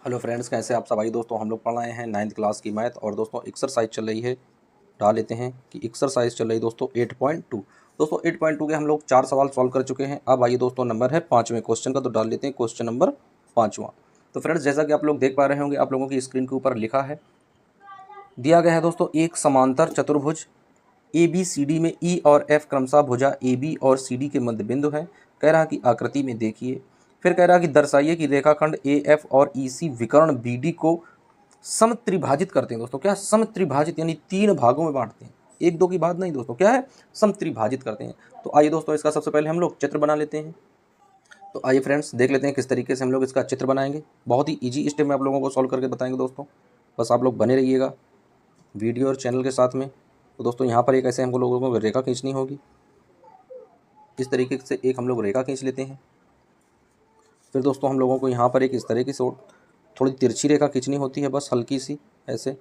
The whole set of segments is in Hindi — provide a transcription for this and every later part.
हेलो फ्रेंड्स, कैसे आप सब? भाई दोस्तों, हम लोग पढ़ रहे हैं 9th क्लास की मैथ। और दोस्तों एक्सरसाइज चल रही है, डाल लेते हैं कि एक्सरसाइज चल रही दोस्तों 8.2। दोस्तों 8.2 के हम लोग 4 सवाल सॉल्व कर चुके हैं। अब आइए दोस्तों, नंबर है 5वें क्वेश्चन का, तो डाल लेते हैं क्वेश्चन नंबर 5वां। तो फ्रेंड्स, जैसा कि आप लोग देख पा रहे होंगे, आप लोगों की स्क्रीन के ऊपर लिखा है, दिया गया है दोस्तों एक समांतर चतुर्भुज ABCD में E और F क्रमशः भुजा AB और CD के मध्य बिंदु है। कह रहा कि आकृति में देखिए। फिर कह रहा कि दर्शाइए कि रेखाखंड AF और EC विकर्ण BD को समत्रिभाजित करते हैं। दोस्तों क्या समत्रिभाजित यानी 3 भागों में बांटते हैं, एक दो की बात नहीं दोस्तों, क्या है समत्रिभाजित करते हैं। तो आइए दोस्तों, इसका सबसे पहले हम लोग चित्र बना लेते हैं। तो आइए फ्रेंड्स, देख लेते हैं किस तरीके से हम लोग इसका चित्र बनाएंगे। बहुत ही ईजी स्टेप में आप लोगों को सॉल्व करके बताएंगे दोस्तों, बस आप लोग बने रहिएगा वीडियो और चैनल के साथ में। तो दोस्तों यहाँ पर एक ऐसे हमको लोगों को रेखा खींचनी होगी। इस तरीके से एक हम लोग रेखा खींच लेते हैं। फिर दोस्तों हम लोगों को यहाँ पर एक इस तरीके से थोड़ी तिरछी रेखा खींचनी होती है, बस हल्की सी ऐसे।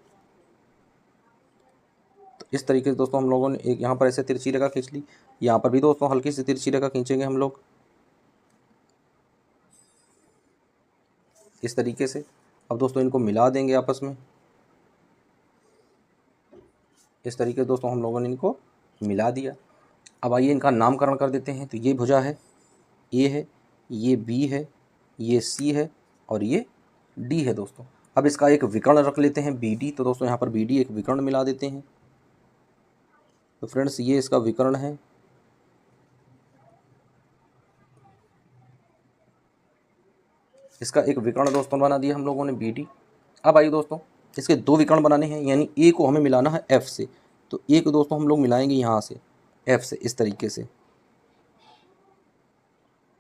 तो इस तरीके से दोस्तों हम लोगों ने एक यहाँ पर ऐसे तिरछी रेखा खींच ली। यहाँ पर भी दोस्तों हल्की सी तिरछी रेखा खींचेंगे हम लोग इस तरीके से। अब दोस्तों इनको मिला देंगे आपस में इस तरीके से। दोस्तों हम लोगों ने इनको मिला दिया। अब आइए इनका नामकरण कर देते हैं। तो ये भुजा है, ए है, ये बी है, ये सी है और ये डी है दोस्तों। अब इसका एक विकर्ण रख लेते हैं BD। तो दोस्तों यहाँ पर BD एक विकर्ण मिला देते हैं। तो फ्रेंड्स ये इसका विकर्ण है। इसका एक विकर्ण दोस्तों बना दिया हम लोगों ने BD। अब आइए दोस्तों, इसके 2 विकर्ण बनाने हैं, यानी ए को हमें मिलाना है F से। तो ए को दोस्तों हम लोग मिलाएंगे यहाँ से F से इस तरीके से।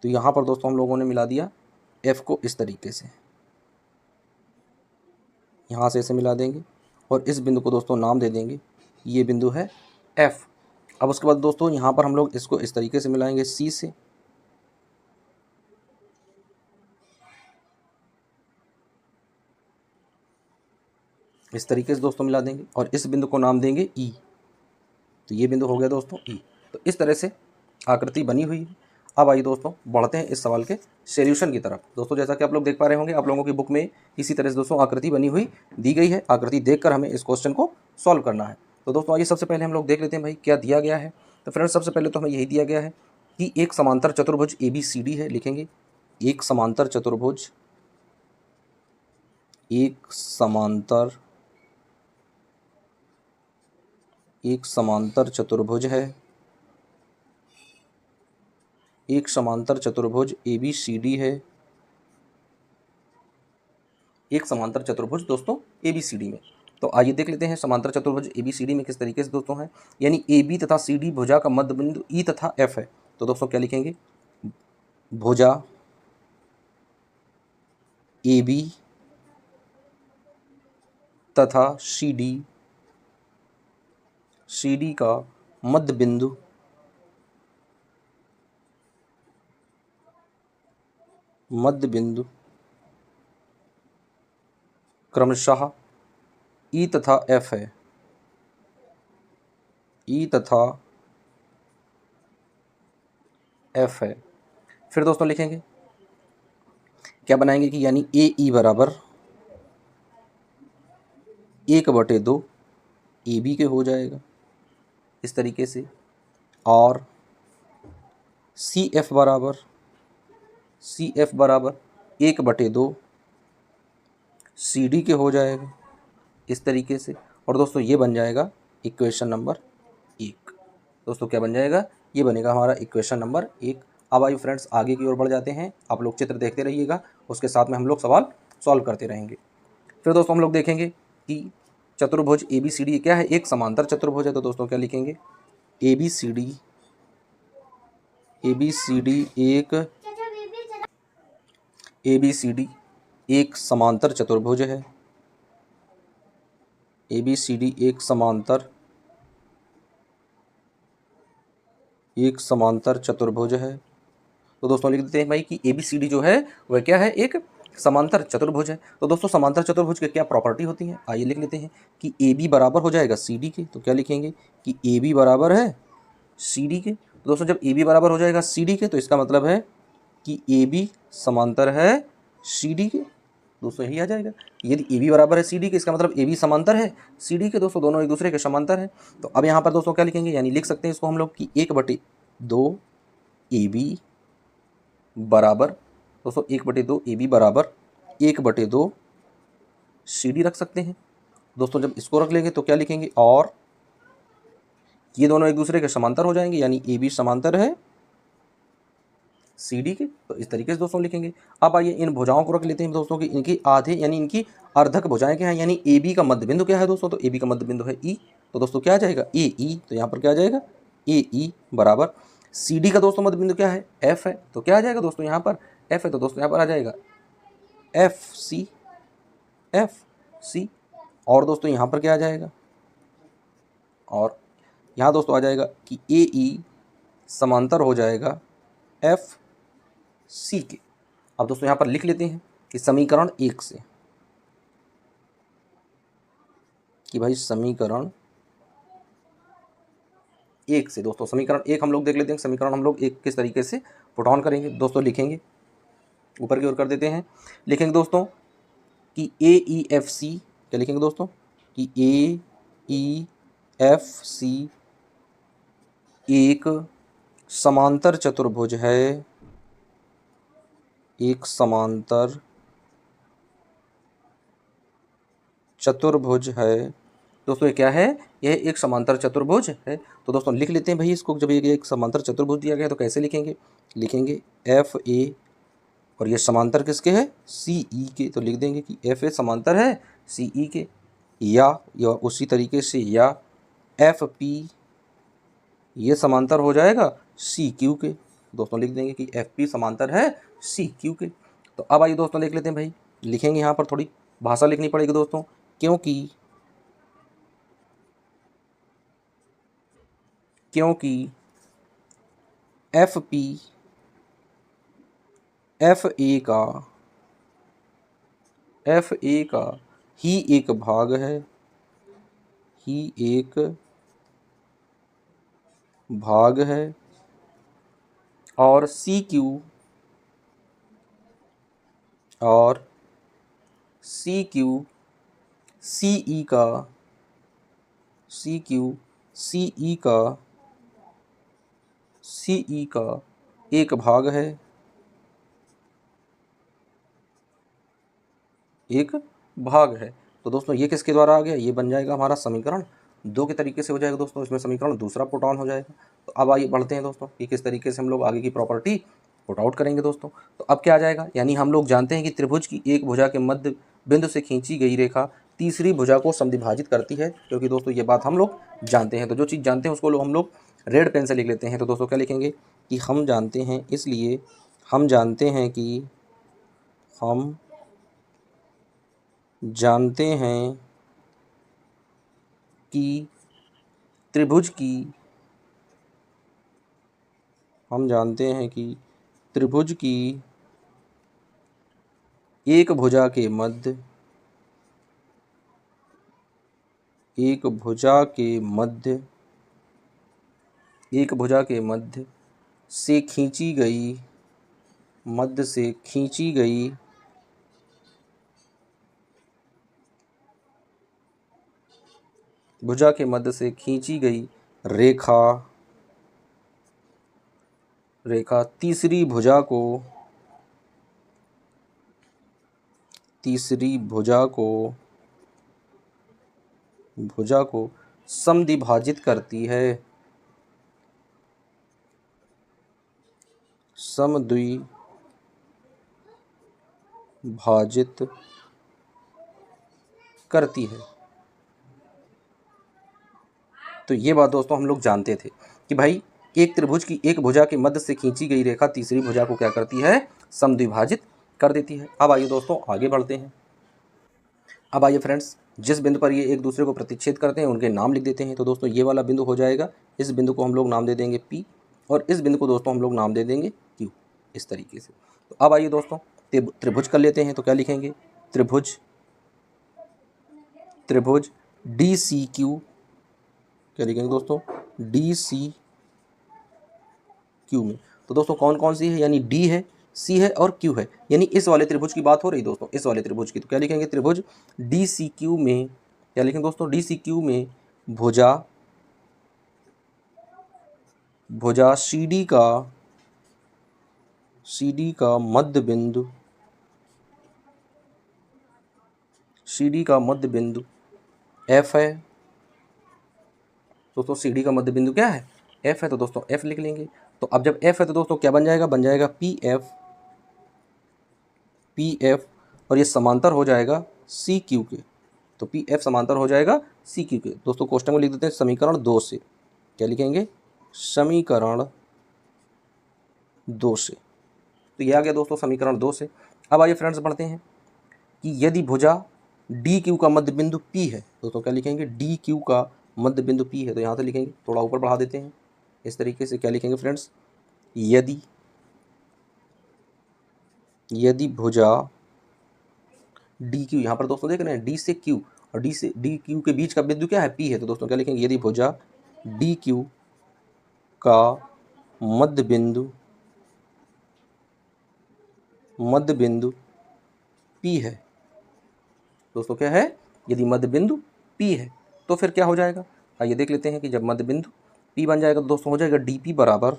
तो यहाँ पर दोस्तों हम लोगों ने मिला दिया F को इस तरीके से, यहाँ से इसे मिला देंगे और इस बिंदु को दोस्तों नाम दे देंगे, ये बिंदु है F। अब उसके बाद दोस्तों यहाँ पर हम लोग इसको इस तरीके से मिलाएंगे C से। इस तरीके से दोस्तों मिला देंगे और इस बिंदु को नाम देंगे E। तो ये बिंदु हो गया दोस्तों E। तो इस तरह से आकृति बनी हुई है। अब आइए दोस्तों, बढ़ते हैं इस सवाल के सॉल्यूशन की तरफ। दोस्तों जैसा कि आप लोग देख पा रहे होंगे, आप लोगों की बुक में इसी तरह से दोस्तों आकृति बनी हुई दी गई है। आकृति देखकर हमें इस क्वेश्चन को सॉल्व करना है। तो दोस्तों आइए सबसे पहले हम लोग देख लेते हैं भाई क्या दिया गया है। तो फ्रेंड्स सबसे पहले तो हमें यही दिया गया है कि एक समांतर चतुर्भुज ABCD है। लिखेंगे एक समांतर चतुर्भुज, एक समांतर चतुर्भुज है। एक समांतर चतुर्भुज ABCD है। एक समांतर चतुर्भुज दोस्तों ABCD में। तो आइए देख लेते हैं समांतर चतुर्भुज ABCD में किस तरीके से दोस्तों है। यानी AB तथा CD भुजा का मध्य बिंदु E तथा F है। तो दोस्तों क्या लिखेंगे, भुजा AB तथा CD का मध्य बिंदु क्रमशः E तथा F है। E तथा F है। फिर दोस्तों लिखेंगे क्या बनाएंगे कि यानी AE बराबर 1/2 AB के हो जाएगा इस तरीके से। और CF बराबर 1/2 CD के हो जाएगा इस तरीके से। और दोस्तों ये बन जाएगा इक्वेशन नंबर 1। दोस्तों क्या बन जाएगा, ये बनेगा हमारा इक्वेशन नंबर 1। अब आइए फ्रेंड्स आगे की ओर बढ़ जाते हैं। आप लोग चित्र देखते रहिएगा, उसके साथ में हम लोग सवाल सॉल्व करते रहेंगे। फिर दोस्तों हम लोग देखेंगे कि चतुर्भुज ABCD क्या है, एक समांतर चतुर्भुज है। तो दोस्तों क्या लिखेंगे, ABCD एक समांतर चतुर्भुज है। ABCD एक समांतर चतुर्भुज है। तो दोस्तों लिख देते हैं भाई कि ABCD जो है वह क्या है, एक समांतर चतुर्भुज है। तो दोस्तों समांतर चतुर्भुज के क्या प्रॉपर्टी होती है, आइए लिख लेते हैं कि AB बराबर हो जाएगा CD के। तो क्या लिखेंगे कि AB बराबर है CD के। तो दोस्तों जब AB बराबर हो जाएगा CD के, तो इसका मतलब है कि AB समांतर है CD के। दोस्तों यही आ जाएगा। यदि ए बी बराबर है सी डी के, इसका मतलब ए बी समांतर है सी डी के दोस्तों, दोनों एक दूसरे के समांतर है। तो अब यहाँ पर दोस्तों क्या लिखेंगे, यानी लिख सकते हैं इसको हम लोग कि 1/2 ए बी बराबर दोस्तों 1/2 ए बी बराबर 1/2 सी डी रख सकते हैं दोस्तों। जब इसको रख लेंगे तो क्या लिखेंगे, और ये दोनों एक दूसरे के समांतर हो जाएंगे, यानी ए बी समांतर है सी डी के। तो इस तरीके से दोस्तों लिखेंगे। अब आइए इन भुजाओं को रख लेते हैं दोस्तों कि इनकी आधे यानी इनकी अर्धक भुजाएं क्या है, यानी ए बी का मध्य बिंदु क्या है दोस्तों, तो ए बी का मध्य बिंदु है ई। तो दोस्तों क्या आ जाएगा, ए ई, तो यहाँ पर क्या आ जाएगा ए ई बराबर सी डी का दोस्तों मध्य बिंदु क्या है, एफ है। तो क्या आ जाएगा दोस्तों, यहाँ पर एफ है, तो दोस्तों यहाँ पर आ जाएगा एफ सी, एफ सी। और दोस्तों यहाँ पर क्या आ जाएगा, और यहाँ दोस्तों आ जाएगा कि ए ई समांतर हो जाएगा एफ सी के। अब दोस्तों यहाँ पर लिख लेते हैं कि समीकरण 1 से, कि भाई समीकरण 1 से दोस्तों, समीकरण 1 हम लोग देख लेते हैं। समीकरण हम लोग 1 किस तरीके से पुट ऑन करेंगे दोस्तों, लिखेंगे ऊपर की ओर कर देते हैं। लिखेंगे दोस्तों कि ए ई एफ सी, क्या लिखेंगे दोस्तों कि ए ई एफ सी एक समांतर चतुर्भुज है, एक समांतर चतुर्भुज है दोस्तों। ये क्या है, यह एक समांतर चतुर्भुज है। तो दोस्तों लिख लेते हैं भाई इसको, जब ये एक समांतर चतुर्भुज दिया गया तो कैसे लिखेंगे, लिखेंगे एफ ए, और ये समांतर किसके है, सी ई के। तो लिख देंगे कि एफ ए समांतर है सी ई के, या उसी तरीके से या एफ पी ये समांतर हो जाएगा सी क्यू के। दोस्तों लिख देंगे कि एफ पी समांतर है सी क्यू के। तो अब आइए दोस्तों देख लेते हैं भाई, लिखेंगे यहाँ पर थोड़ी भाषा लिखनी पड़ेगी दोस्तों, क्योंकि एफ पी एफ ए का ही एक भाग है, ही एक भाग है, और सी क्यू सी ई का एक भाग है, एक भाग है। तो दोस्तों ये किसके द्वारा आ गया, ये बन जाएगा हमारा समीकरण 2 के तरीके से हो जाएगा दोस्तों। इसमें समीकरण दूसरा पुट ऑन हो जाएगा। तो अब आइए बढ़ते हैं दोस्तों कि किस तरीके से हम लोग आगे की प्रॉपर्टी पुट आउट करेंगे दोस्तों। तो अब क्या आ जाएगा, यानी हम लोग जानते हैं कि त्रिभुज की एक भुजा के मध्य बिंदु से खींची गई रेखा तीसरी भुजा को समद्विभाजित करती है, क्योंकि दोस्तों ये बात हम लोग जानते हैं। तो जो चीज़ जानते हैं उसको हम लोग रेड पेन से लिख लेते हैं। तो दोस्तों क्या लिखेंगे कि हम जानते हैं, इसलिए हम जानते हैं कि त्रिभुज की एक भुजा के मध्य से खींची गई भुजा के मध्य से खींची गई रेखा तीसरी भुजा को समद्विभाजित करती है, समद्विभाजित करती है। तो ये बात दोस्तों हम लोग जानते थे कि भाई एक त्रिभुज की एक भुजा के मध्य से खींची गई रेखा तीसरी भुजा को क्या करती है, समद्विभाजित कर देती है। अब आइए दोस्तों आगे बढ़ते हैं। अब आइए फ्रेंड्स, जिस बिंदु पर ये एक दूसरे को प्रतिच्छेद करते हैं उनके नाम लिख देते हैं। तो दोस्तों ये वाला बिंदु हो जाएगा, इस बिंदु को हम लोग नाम दे देंगे P, और इस बिंदु को दोस्तों हम लोग नाम दे देंगे Q, इस तरीके से। तो अब आइए दोस्तों त्रिभुज कर लेते हैं। तो क्या लिखेंगे, त्रिभुज डी सी क्यू, क्या लिखेंगे दोस्तों, डी सी क्यू में। तो दोस्तों कौन कौन सी है, यानी डी है, सी है और क्यू है, यानी इस वाले त्रिभुज की बात हो रही दोस्तों, इस वाले त्रिभुज की। तो क्या लिखेंगे, त्रिभुज डी सी क्यू में, क्या लिखेंगे दोस्तों, डी सी क्यू में भुजा भुजा सी डी का मध्य बिंदु, सी डी का मध्य बिंदु एफ है। दोस्तों सी डी का मध्य बिंदु क्या है, एफ है, तो दोस्तों एफ लिख लेंगे। तो अब जब एफ है तो दोस्तों क्या बन जाएगा, बन जाएगा पी एफ, पी एफ, और ये समांतर हो जाएगा सी क्यू के। तो पी एफ समांतर हो जाएगा सी क्यू के। दोस्तों क्वेश्चन में लिख देते हैं समीकरण 2 से, क्या लिखेंगे, समीकरण 2 से। तो ये आ गया दोस्तों समीकरण 2 से। अब आइए फ्रेंड्स पढ़ते हैं कि यदि भुजा डी क्यू का मध्य बिंदु पी है, दोस्तों क्या लिखेंगे, डी क्यू का मध्य बिंदु पी है। तो यहाँ से लिखेंगे, थोड़ा ऊपर बढ़ा देते हैं इस तरीके से, क्या लिखेंगे फ्रेंड्स, यदि भुजा डी क्यू, यहाँ पर दोस्तों देख रहे हैं डी से क्यू, और डी से डी क्यू के बीच का बिंदु क्या है, पी है। तो दोस्तों क्या लिखेंगे, यदि भुजा डी क्यू का मध्य बिंदु पी है, दोस्तों क्या है, यदि मध्य बिंदु पी है तो फिर क्या हो जाएगा, आइए देख लेते हैं कि जब मध्य बिंदु पी बन जाएगा तो दोस्तों हो जाएगा डी पी बराबर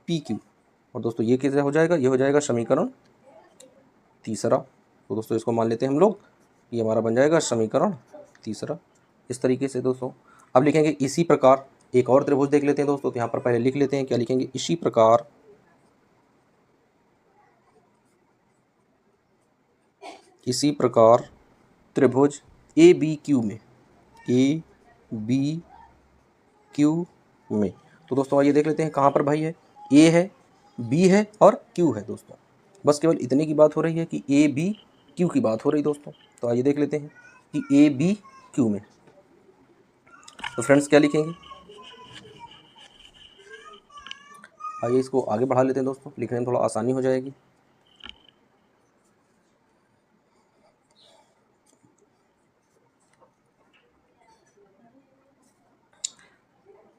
पी क्यू। और दोस्तों ये कैसे हो जाएगा, ये हो जाएगा समीकरण 3। तो दोस्तों इसको मान लेते हैं हम लोग, ये हमारा बन जाएगा समीकरण 3 इस तरीके से दोस्तों। अब लिखेंगे इसी प्रकार, एक और त्रिभुज देख लेते हैं दोस्तों। तो यहाँ पर पहले लिख लेते हैं, क्या लिखेंगे, इसी प्रकार त्रिभुज ए बी क्यू में। तो दोस्तों आइए देख लेते हैं कहाँ पर भाई है, ए है, बी है और क्यू है दोस्तों। बस केवल इतने की बात हो रही है कि ए बी क्यू की बात हो रही दोस्तों। तो आइए देख लेते हैं कि ए बी क्यू में। तो फ्रेंड्स क्या लिखेंगे, आइए इसको आगे बढ़ा लेते हैं दोस्तों, लिखने में थोड़ा आसानी हो जाएगी।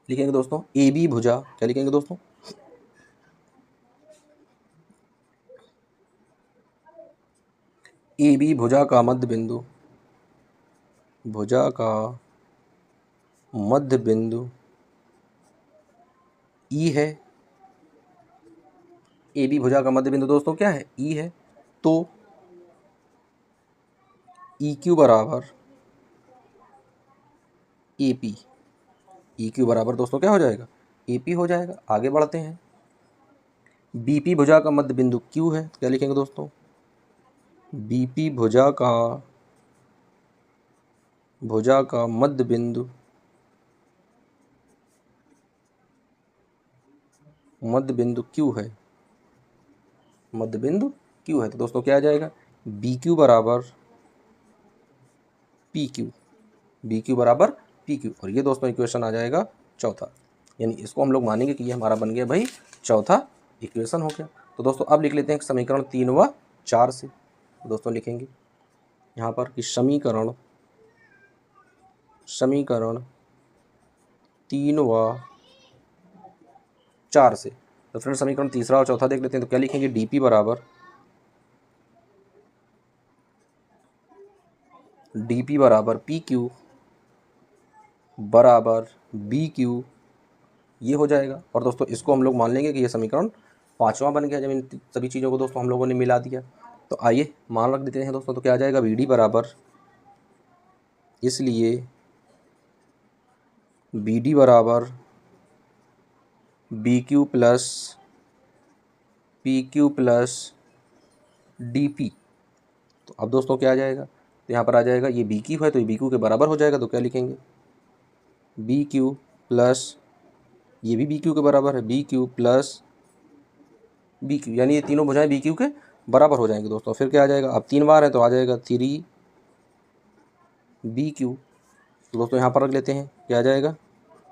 लिखेंगे दोस्तों ए बी भुजा, क्या लिखेंगे दोस्तों, ए बी भुजा का मध्य बिंदु ई है। ए बी भुजा का मध्य बिंदु दोस्तों क्या है, ई है। तो ई क्यू बराबर ए पी, ई क्यू बराबर दोस्तों क्या हो जाएगा, ए पी हो जाएगा। आगे बढ़ते हैं, बी पी भुजा का मध्य बिंदु क्यू है, क्या लिखेंगे दोस्तों, बी पी भुजा का मध्य बिंदु क्यू है, मध्य बिंदु क्यू है। तो दोस्तों क्या आ जाएगा, बी क्यू बराबर पी क्यू, बी क्यू बराबर पी क्यू। और ये दोस्तों इक्वेशन आ जाएगा चौथा, यानी इसको हम लोग मानेंगे कि ये हमारा बन गया भाई चौथा इक्वेशन हो गया। तो दोस्तों अब लिख लेते हैं समीकरण 3 व 4 से। तो दोस्तों लिखेंगे यहाँ पर कि समीकरण 3 व 4 से। तो फ्रेंड समीकरण तीसरा और चौथा देख लेते हैं। तो क्या लिखेंगे, डी पी बराबर पी क्यू बराबर बी क्यू, ये हो जाएगा। और दोस्तों इसको हम लोग मान लेंगे कि ये समीकरण 5वां बन गया, जब इन सभी चीज़ों को दोस्तों हम लोगों ने मिला दिया। तो आइए मान रख देते हैं दोस्तों। तो क्या आ जाएगा, बी डी बराबर, इसलिए बी डी बराबर B Q plus P Q plus D P. तो अब दोस्तों क्या आ जाएगा, तो यहाँ पर आ जाएगा, ये बी क्यू है तो ये बी क्यू के बराबर हो जाएगा। तो क्या लिखेंगे, बी क्यू प्लस, ये भी बी क्यू के बराबर है, B Q plus B Q, यानी ये तीनों भुजाएं बी क्यू के बराबर हो जाएंगे दोस्तों। फिर क्या आ जाएगा, अब 3 बार है तो आ जाएगा 3 बी क्यू। तो दोस्तों यहाँ पर रख लेते हैं, क्या आ जाएगा,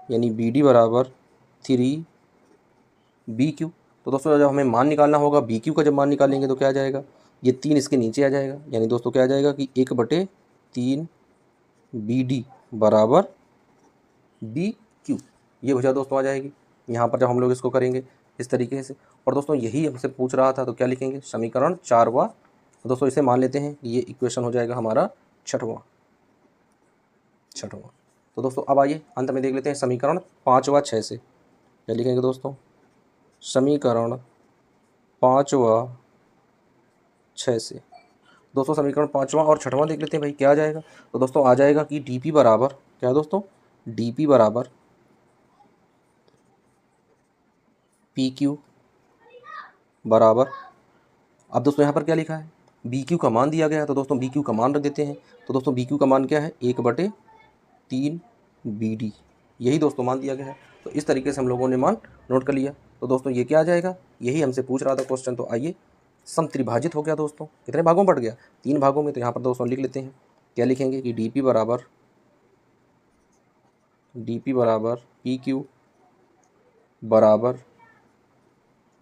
यानी बी डी बराबर 3 बी क्यू। तो दोस्तों जब हमें मान निकालना होगा बी क्यू का, जब मान निकालेंगे तो क्या आ जाएगा, ये 3 इसके नीचे आ जाएगा। यानी दोस्तों क्या आ जाएगा कि 1/3 बी डी बराबर बी क्यू। ये भुजा दोस्तों आ जाएगी यहाँ पर जब हम लोग इसको करेंगे इस तरीके से। और दोस्तों यही हमसे पूछ रहा था, तो क्या लिखेंगे, समीकरण 4वां। तो दोस्तों इसे मान लेते हैं कि ये इक्वेशन हो जाएगा हमारा 6वां। तो दोस्तों अब आइए अंत में देख लेते हैं समीकरण 5वां 6 से। क्या लिखेंगे दोस्तों, समीकरण 5वां 6 से। दोस्तों समीकरण 5वां और 6वां देख लेते हैं भाई, क्या आ जाएगा। तो दोस्तों आ जाएगा कि dp बराबर, क्या दोस्तों, dp बराबर pq बराबर, अब दोस्तों यहाँ पर क्या लिखा है, BQ का मान दिया गया है, तो दोस्तों BQ का मान रख देते हैं। तो दोस्तों BQ का मान क्या है, 1/3 BD, यही दोस्तों मान दिया गया है। तो इस तरीके से हम लोगों ने मान नोट कर लिया। तो दोस्तों ये क्या आ जाएगा, यही हमसे पूछ रहा था क्वेश्चन। तो आइए, समत्रिभाजित हो गया दोस्तों, कितने भागों में बढ़ गया, 3 भागों में। तो यहाँ पर दोस्तों लिख लेते हैं, क्या लिखेंगे कि dp बराबर PQ बराबर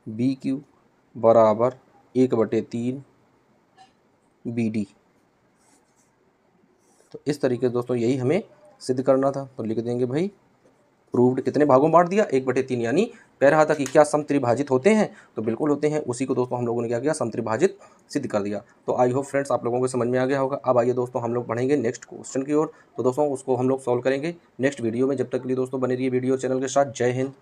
BQ बराबर 1/3 BD। तो इस तरीके से दोस्तों यही हमें सिद्ध करना था। तो लिख देंगे भाई, प्रूव्ड, कितने भागों में बांट दिया, 1/3, यानी कह रहा था कि क्या समत्रिभाजित होते हैं, तो बिल्कुल होते हैं। उसी को दोस्तों हम लोगों ने क्या किया, समत्रिभाजित सिद्ध कर दिया। तो आई होप फ्रेंड्स आप लोगों को समझ में आ गया होगा। अब आइए दोस्तों हम लोग बढ़ेंगे नेक्स्ट क्वेश्चन की ओर। तो दोस्तों उसको हम लोग सॉल्व करेंगे नेक्स्ट वीडियो में। जब तक के लिए दोस्तों बने रहिए वीडियो चैनल के साथ। जय हिंद।